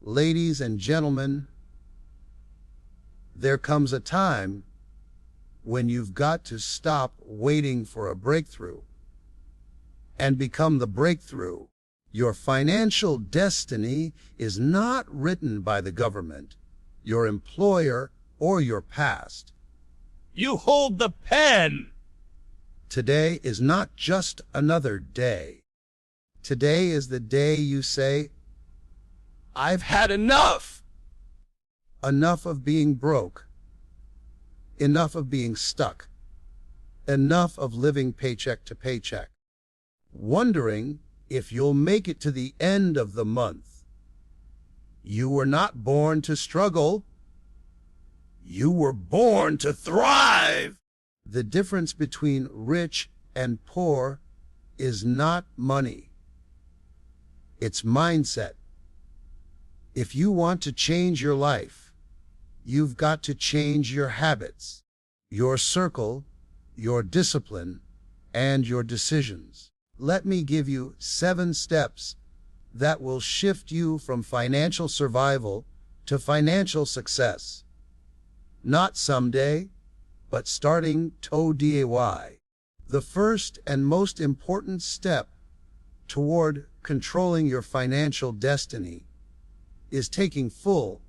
Ladies and gentlemen, there comes a time when you've got to stop waiting for a breakthrough and become the breakthrough. Your financial destiny is not written by the government, your employer, or your past. You hold the pen! Today is not just another day. Today is the day you say, I've had enough! Enough of being broke. Enough of being stuck. Enough of living paycheck to paycheck. Wondering if you'll make it to the end of the month. You were not born to struggle. You were born to thrive. The difference between rich and poor is not money. It's mindset. If you want to change your life, you've got to change your habits, your circle, your discipline, and your decisions. Let me give you 7 steps that will shift you from financial survival to financial success. Not someday, but starting today. The first and most important step toward controlling your financial destiny is taking full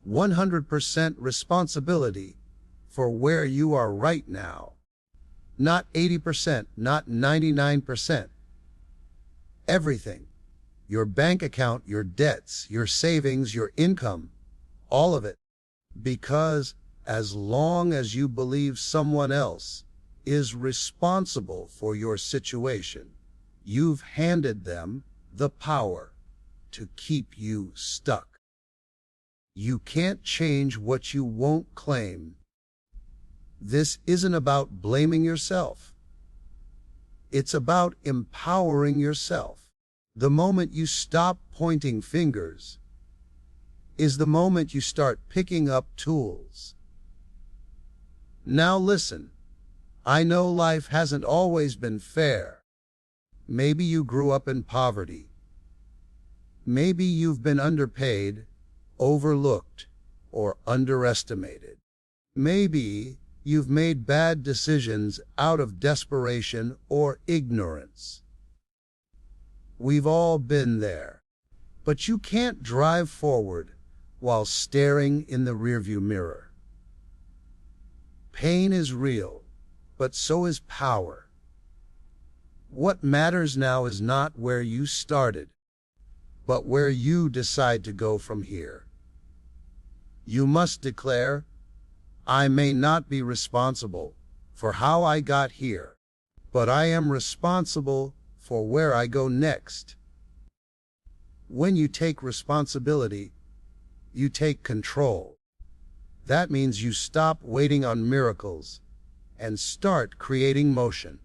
100% responsibility for where you are right now. Not 80%, not 99%. Everything. Your bank account, your debts, your savings, your income, all of it. Because as long as you believe someone else is responsible for your situation, you've handed them the power to keep you stuck. You can't change what you won't claim. This isn't about blaming yourself. It's about empowering yourself. The moment you stop pointing fingers is the moment you start picking up tools. Now listen, I know life hasn't always been fair. Maybe you grew up in poverty. Maybe you've been underpaid, overlooked, or underestimated. Maybe you've made bad decisions out of desperation or ignorance. We've all been there. But you can't drive forward while staring in the rearview mirror. Pain is real, but so is power. What matters now is not where you started, but where you decide to go from here. You must declare, I may not be responsible for how I got here, but I am responsible for where I go next. When you take responsibility, you take control. That means you stop waiting on miracles and start creating motion.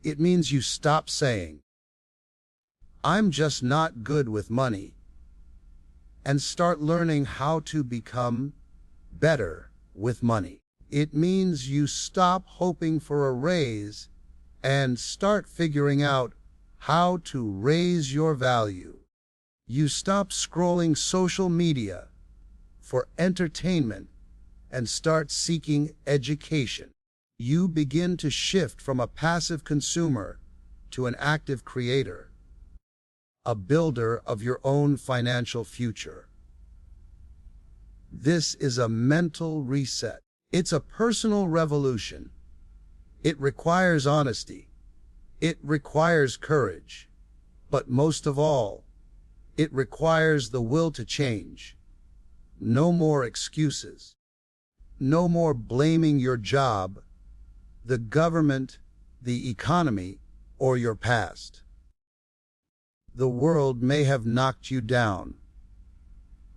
It means you stop saying, I'm just not good with money, and start learning how to become better with money. It means you stop hoping for a raise and start figuring out how to raise your value. You stop scrolling social media for entertainment and start seeking education. You begin to shift from a passive consumer to an active creator, a builder of your own financial future. This is a mental reset. It's a personal revolution. It requires honesty. It requires courage. But most of all, it requires the will to change. No more excuses. No more blaming your job, the government, the economy, or your past. The world may have knocked you down,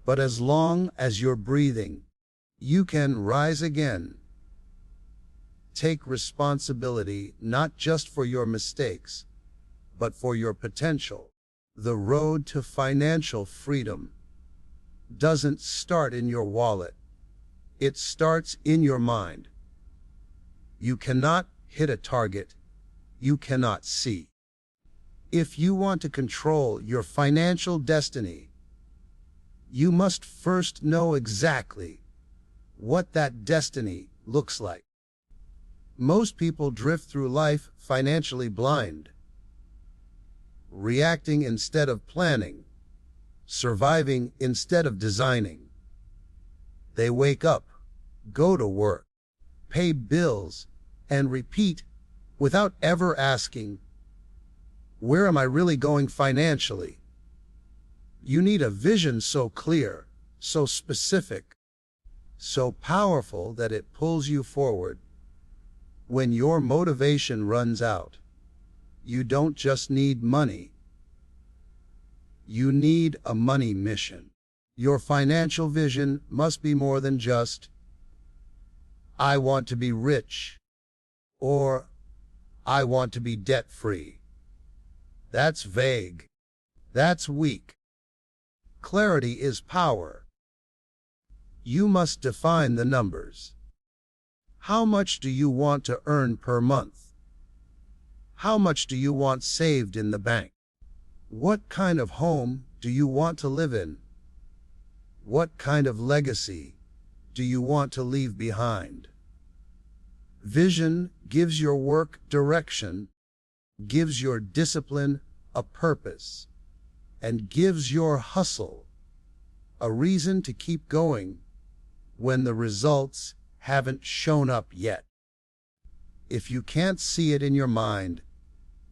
but as long as you're breathing, you can rise again. Take responsibility not just for your mistakes, but for your potential. The road to financial freedom doesn't start in your wallet. It starts in your mind. You cannot hit a target you cannot see. If you want to control your financial destiny, You must first know exactly what that destiny looks like. Most people drift through life financially blind, reacting instead of planning, surviving instead of designing. They wake up, go to work, pay bills, and repeat without ever asking, where am I really going financially? You need a vision so clear, so specific, so powerful that it pulls you forward. When your motivation runs out, you don't just need money. You need a money mission. Your financial vision must be more than just, I want to be rich, or I want to be debt-free. That's vague. That's weak. Clarity is power. You must define the numbers. How much do you want to earn per month? How much do you want saved in the bank? What kind of home do you want to live in? What kind of legacy do you want to leave behind? Vision gives your work direction, gives your discipline a purpose, and gives your hustle a reason to keep going when the results haven't shown up yet. If you can't see it in your mind,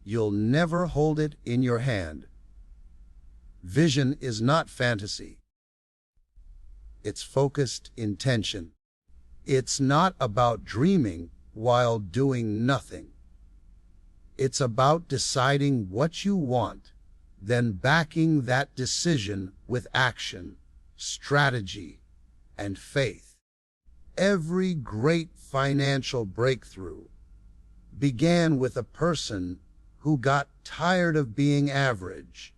you'll never hold it in your hand. Vision is not fantasy. It's focused intention. It's not about dreaming while doing nothing. It's about deciding what you want, then backing that decision with action, strategy, and faith. Every great financial breakthrough began with a person who got tired of being average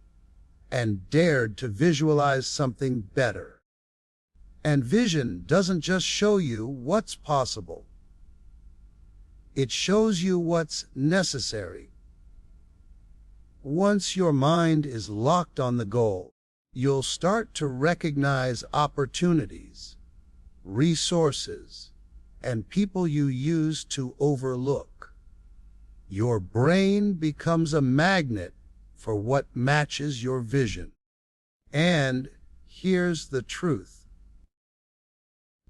and dared to visualize something better. And vision doesn't just show you what's possible. It shows you what's necessary. Once your mind is locked on the goal, you'll start to recognize opportunities, resources, and people you used to overlook. Your brain becomes a magnet for what matches your vision. And here's the truth.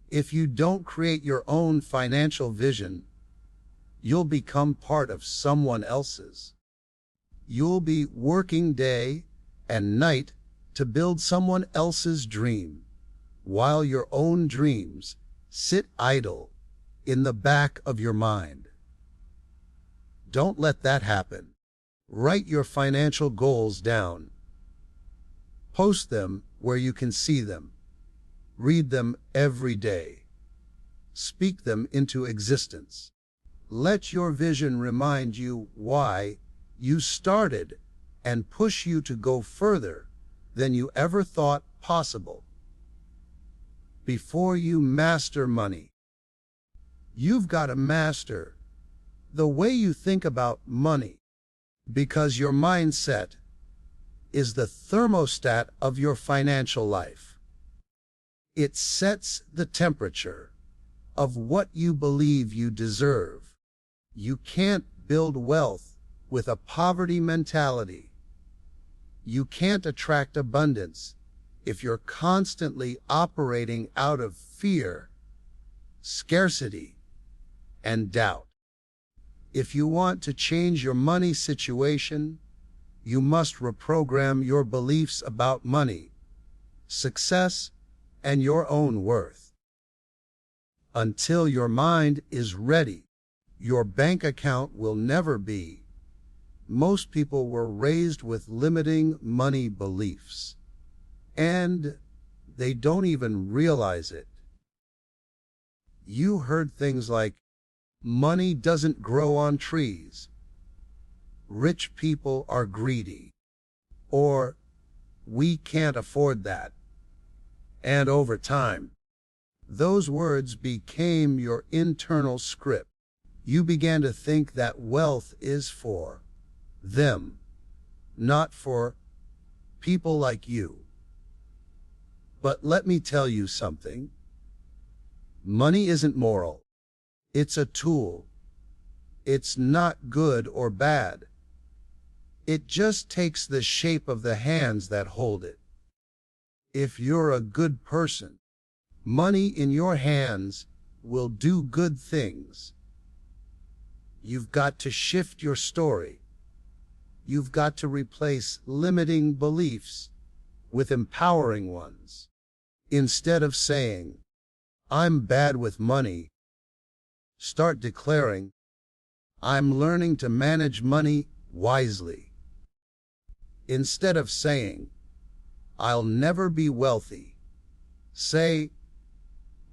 If you don't create your own financial vision, you'll become part of someone else's. You'll be working day and night to build someone else's dream, while your own dreams sit idle in the back of your mind. Don't let that happen. Write your financial goals down. Post them where you can see them. Read them every day. Speak them into existence. Let your vision remind you why you started and push you to go further than you ever thought possible. Before you master money, you've got to master the way you think about money, because your mindset is the thermostat of your financial life. It sets the temperature of what you believe you deserve. You can't build wealth with a poverty mentality. You can't attract abundance if you're constantly operating out of fear, scarcity, and doubt. If you want to change your money situation, you must reprogram your beliefs about money, success, and your own worth. Until your mind is ready, your bank account will never be. Most people were raised with limiting money beliefs, and they don't even realize it. You heard things like, money doesn't grow on trees, rich people are greedy, or we can't afford that. And over time, those words became your internal script. You began to think that wealth is for them, not for people like you. But let me tell you something. Money isn't moral. It's a tool. It's not good or bad. It just takes the shape of the hands that hold it. If you're a good person, money in your hands will do good things. You've got to shift your story. You've got to replace limiting beliefs with empowering ones. Instead of saying, "I'm bad with money," start declaring, "I'm learning to manage money wisely." Instead of saying, "I'll never be wealthy," say,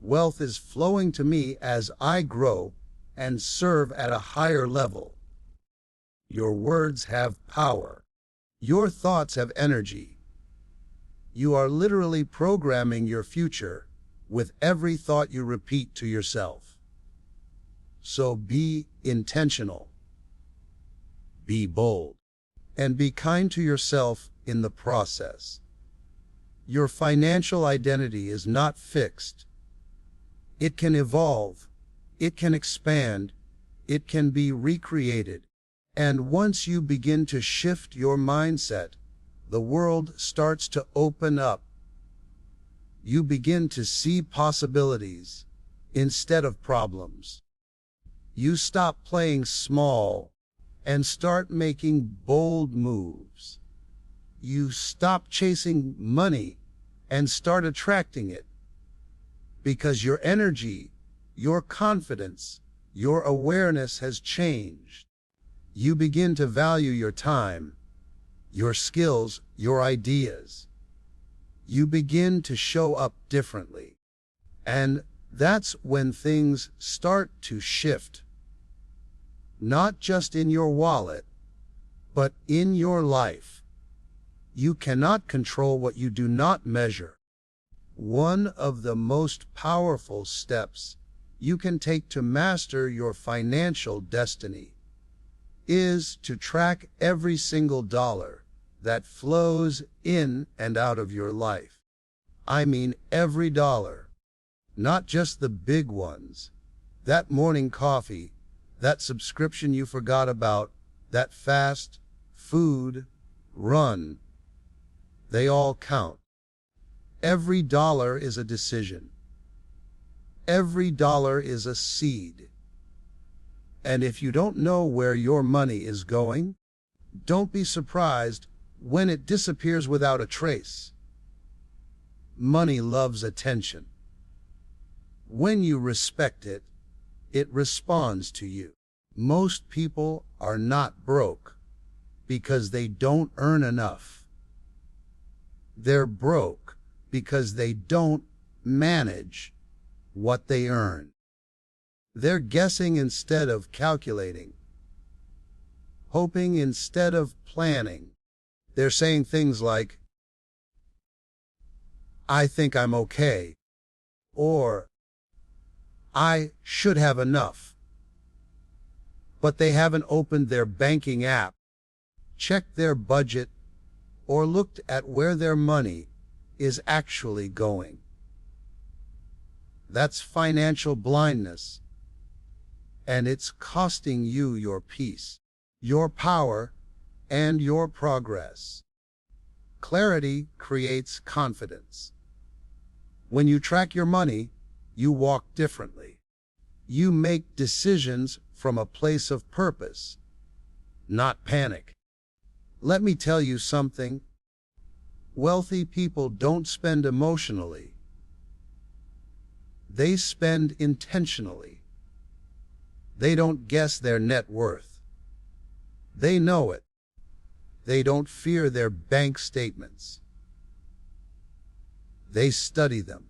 "Wealth is flowing to me as I grow and serve at a higher level." Your words have power. Your thoughts have energy. You are literally programming your future with every thought you repeat to yourself. So be intentional, be bold, and be kind to yourself in the process. Your financial identity is not fixed. It can evolve, it can expand, it can be recreated. And once you begin to shift your mindset, the world starts to open up. You begin to see possibilities instead of problems. You stop playing small and start making bold moves. You stop chasing money and start attracting it. Because your energy, your confidence, your awareness has changed. You begin to value your time, your skills, your ideas. You begin to show up differently. And that's when things start to shift. Not just in your wallet, but in your life. You cannot control what you do not measure. One of the most powerful steps you can take to master your financial destiny is to track every single dollar that flows in and out of your life. I mean every dollar, not just the big ones. That morning coffee, that subscription you forgot about, that fast food run, they all count. Every dollar is a decision. Every dollar is a seed. And if you don't know where your money is going, don't be surprised when it disappears without a trace. Money loves attention. When you respect it, it responds to you. Most people are not broke because they don't earn enough. They're broke because they don't manage what they earn. They're guessing instead of calculating, hoping instead of planning. They're saying things like, "I think I'm okay," or "I should have enough." But they haven't opened their banking app, checked their budget, or looked at where their money is actually going. That's financial blindness. And it's costing you your peace, your power, and your progress. Clarity creates confidence. When you track your money, you walk differently. You make decisions from a place of purpose, not panic. Let me tell you something. Wealthy people don't spend emotionally. They spend intentionally. They don't guess their net worth. They know it. They don't fear their bank statements. They study them.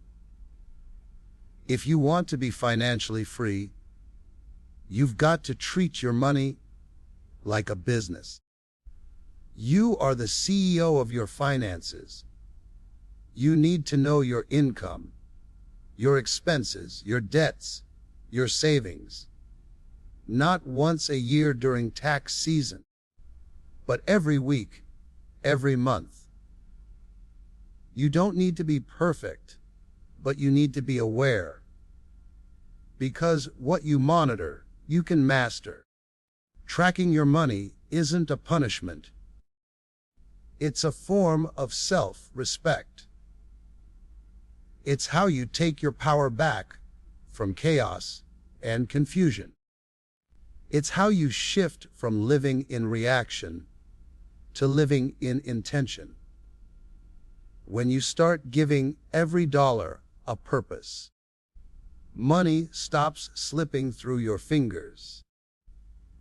If you want to be financially free, you've got to treat your money like a business. You are the CEO of your finances. You need to know your income, your expenses, your debts, your savings. Not once a year during tax season, but every week, every month. You don't need to be perfect, but you need to be aware. Because what you monitor, you can master. Tracking your money isn't a punishment. It's a form of self-respect. It's how you take your power back from chaos and confusion. It's how you shift from living in reaction to living in intention. When you start giving every dollar a purpose, money stops slipping through your fingers.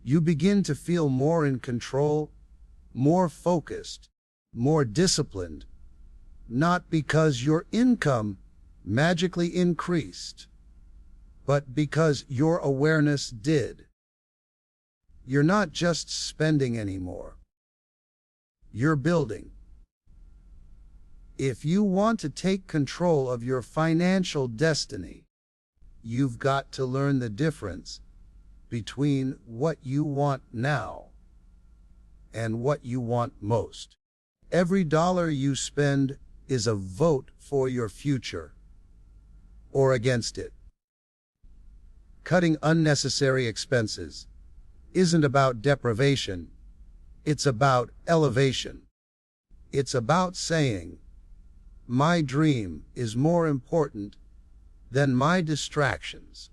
You begin to feel more in control, more focused, more disciplined, not because your income magically increased, but because your awareness did. You're not just spending anymore. You're building. If you want to take control of your financial destiny, you've got to learn the difference between what you want now and what you want most. Every dollar you spend is a vote for your future or against it. Cutting unnecessary expenses isn't about deprivation, it's about elevation. It's about saying, my dream is more important than my distractions.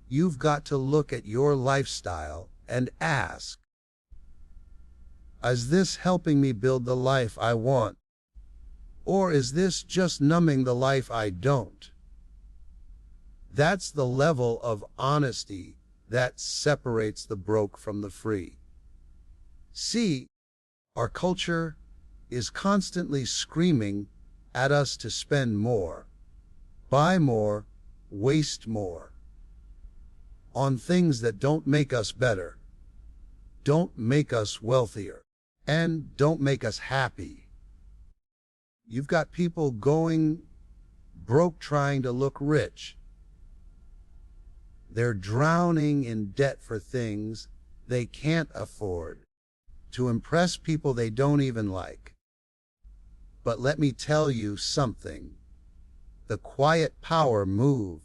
You've got to look at your lifestyle and ask, is this helping me build the life I want? Or is this just numbing the life I don't? That's the level of honesty that separates the broke from the free. See, our culture is constantly screaming at us to spend more, buy more, waste more on things that don't make us better, don't make us wealthier, and don't make us happy. You've got people going broke trying to look rich. They're drowning in debt for things they can't afford, to impress people they don't even like. But let me tell you something. The quiet power move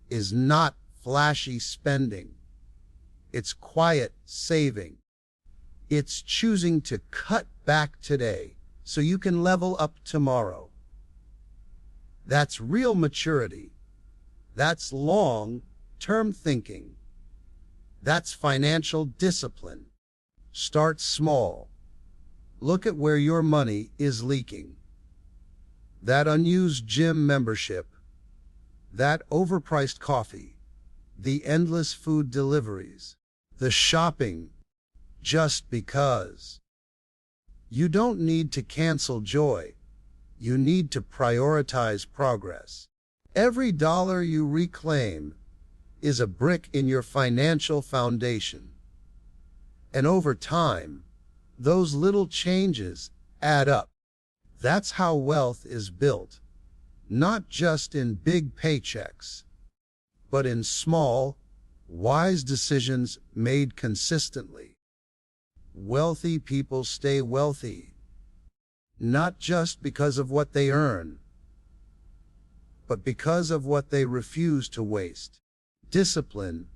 is not flashy spending. It's quiet saving. It's choosing to cut back today so you can level up tomorrow. That's real maturity. That's long-term thinking. That's financial discipline. Start small. Look at where your money is leaking. That unused gym membership, that overpriced coffee, the endless food deliveries, the shopping just because. You don't need to cancel joy. You need to prioritize progress. Every dollar you reclaim is a brick in your financial foundation. And over time, those little changes add up. That's how wealth is built, not just in big paychecks, but in small, wise decisions made consistently. Wealthy people stay wealthy, not just because of what they earn, but because of what they refuse to waste. Discipline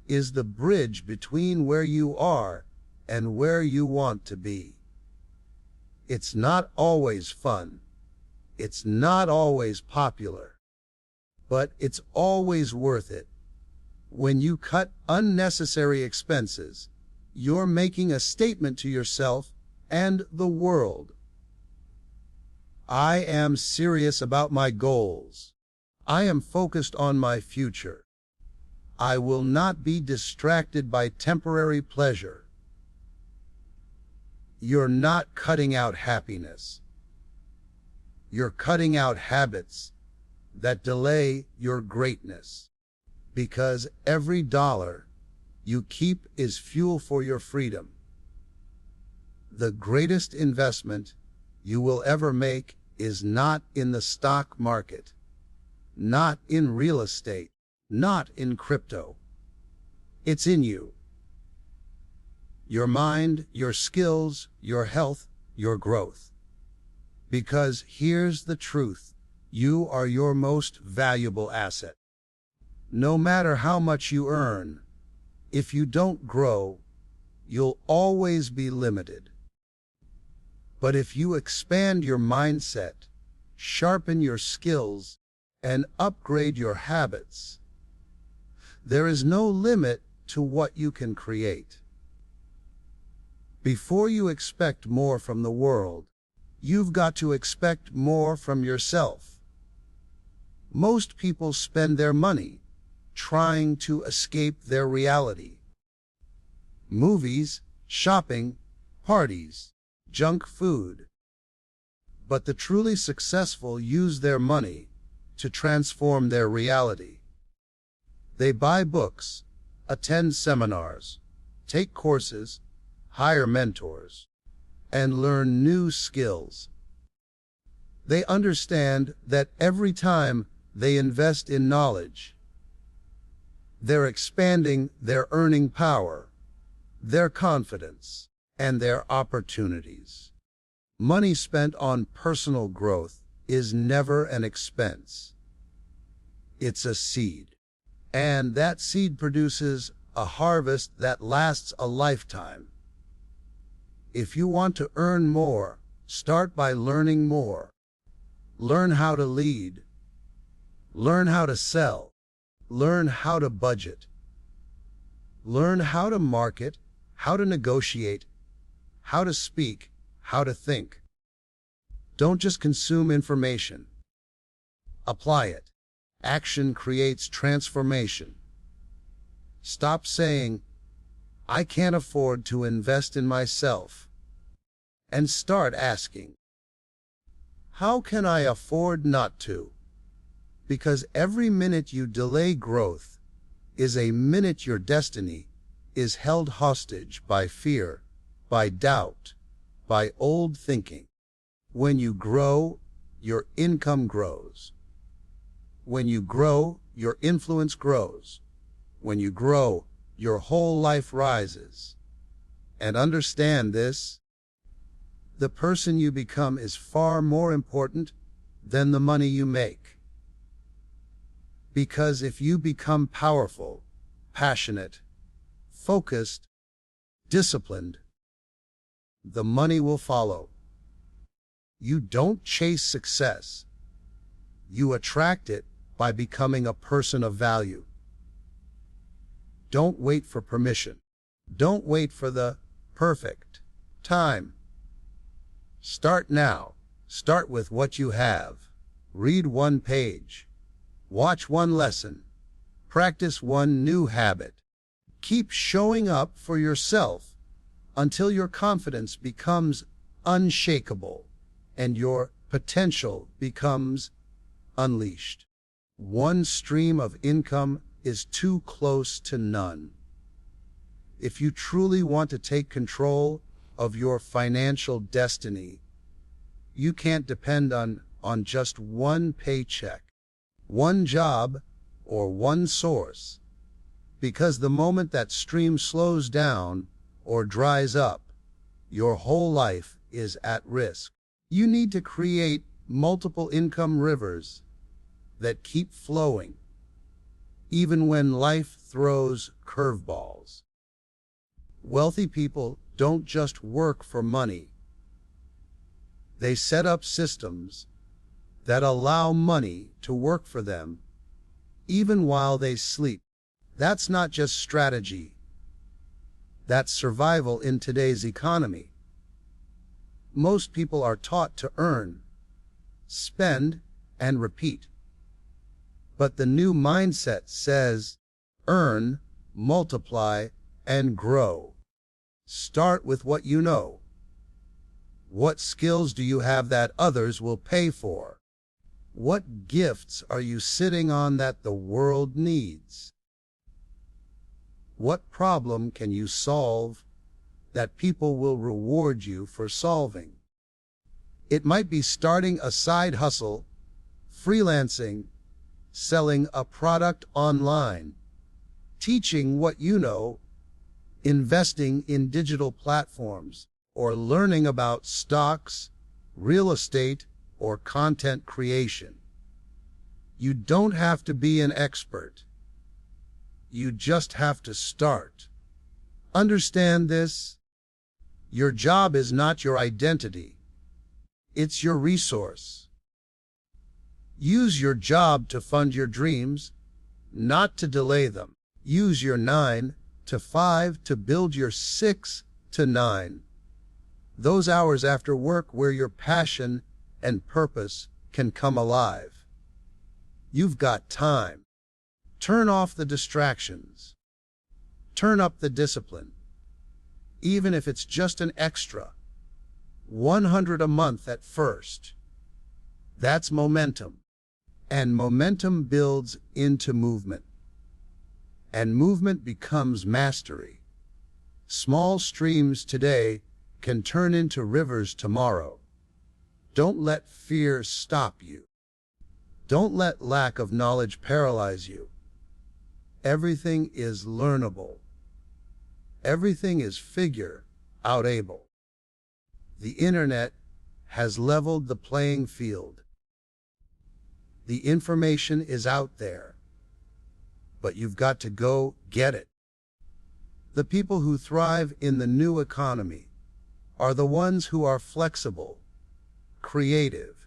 is the bridge between where you are and where you want to be. It's not always fun. It's not always popular. But it's always worth it. When you cut unnecessary expenses, you're making a statement to yourself and the world. I am serious about my goals. I am focused on my future. I will not be distracted by temporary pleasure. You're not cutting out happiness. You're cutting out habits that delay your greatness. Because every dollar you keep is fuel for your freedom. The greatest investment you will ever make is not in the stock market, not in real estate, not in crypto. It's in you. Your mind, your skills, your health, your growth. Because here's the truth. You are your most valuable asset. No matter how much you earn, if you don't grow, you'll always be limited. But if you expand your mindset, sharpen your skills, and upgrade your habits, there is no limit to what you can create. Before you expect more from the world, you've got to expect more from yourself. Most people spend their money trying to escape their reality. Movies, shopping, parties, junk food. But the truly successful use their money to transform their reality. They buy books, attend seminars, take courses, hire mentors, and learn new skills. They understand that every time they invest in knowledge, they're expanding their earning power, their confidence, and their opportunities. Money spent on personal growth is never an expense. It's a seed. And that seed produces a harvest that lasts a lifetime. If you want to earn more, start by learning more. Learn how to lead. Learn how to sell. Learn how to budget. Learn how to market, how to negotiate, how to speak, how to think. Don't just consume information. Apply it. Action creates transformation. Stop saying, "I can't afford to invest in myself," and start asking, "How can I afford not to?" Because every minute you delay growth is a minute your destiny is held hostage by fear, by doubt, by old thinking. When you grow, your income grows. When you grow, your influence grows. When you grow, your whole life rises. And understand this: the person you become is far more important than the money you make. Because if you become powerful, passionate, focused, disciplined, the money will follow. You don't chase success. You attract it by becoming a person of value. Don't wait for permission. Don't wait for the perfect time. Start now. Start with what you have. Read one page. Watch one lesson. Practice one new habit. Keep showing up for yourself until your confidence becomes unshakable and your potential becomes unleashed. One stream of income is too close to none. If you truly want to take control of your financial destiny, you can't depend on just one paycheck, one job, or one source. Because the moment that stream slows down or dries up, your whole life is at risk. You need to create multiple income rivers that keep flowing, even when life throws curveballs. Wealthy people don't just work for money. They set up systems that allow money to work for them, even while they sleep. That's not just strategy. That's survival in today's economy. Most people are taught to earn, spend, and repeat. But the new mindset says, earn, multiply, and grow. Start with what you know. What skills do you have that others will pay for? What gifts are you sitting on that the world needs? What problem can you solve that people will reward you for solving? It might be starting a side hustle, freelancing, selling a product online, teaching what you know, investing in digital platforms, or learning about stocks, real estate, or content creation. You don't have to be an expert. You just have to start. Understand this? Your job is not your identity. It's your resource. Use your job to fund your dreams, not to delay them. Use your 9 to 5 to build your 6 to 9. Those hours after work where your passion and purpose can come alive. You've got time. Turn off the distractions. Turn up the discipline. Even if it's just an extra 100 a month at first. That's momentum. And momentum builds into movement. And movement becomes mastery. Small streams today can turn into rivers tomorrow. Don't let fear stop you. Don't let lack of knowledge paralyze you. Everything is learnable. Everything is figure-outable. The internet has leveled the playing field. The information is out there, but you've got to go get it. The people who thrive in the new economy are the ones who are flexible, creative,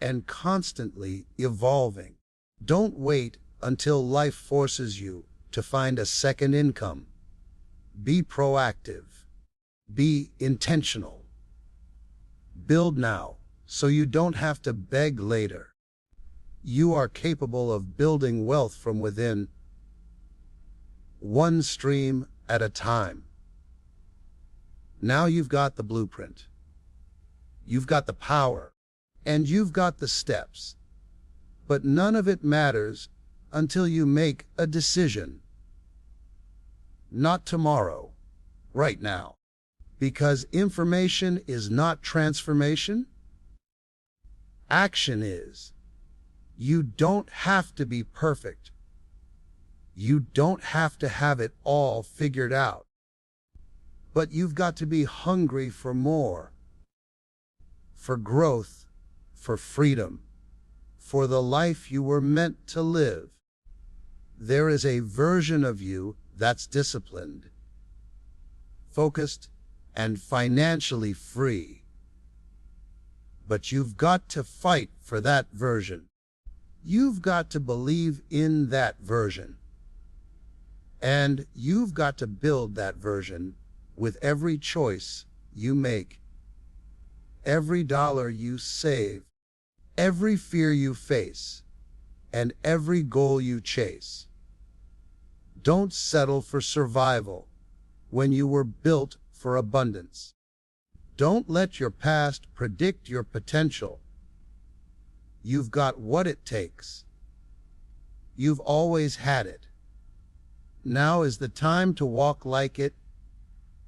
and constantly evolving. Don't wait until life forces you to find a second income. Be proactive. Be intentional. Build now so you don't have to beg later. You are capable of building wealth from within, one stream at a time. Now you've got the blueprint. You've got the power. And you've got the steps. But none of it matters until you make a decision. Not tomorrow, right now. Because information is not transformation. Action is. You don't have to be perfect. You don't have to have it all figured out. But you've got to be hungry for more. For growth, for freedom, for the life you were meant to live. There is a version of you that's disciplined, focused, and financially free. But you've got to fight for that version. You've got to believe in that version. And you've got to build that version with every choice you make, every dollar you save, every fear you face, and every goal you chase. Don't settle for survival when you were built for abundance. Don't let your past predict your potential. You've got what it takes. You've always had it. Now is the time to walk like it,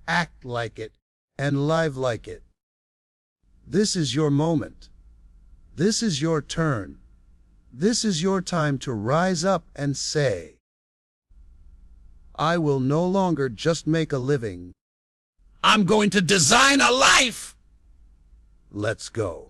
act like it, and live like it. This is your moment. This is your turn. This is your time to rise up and say, I will no longer just make a living. I'm going to design a life! Let's go.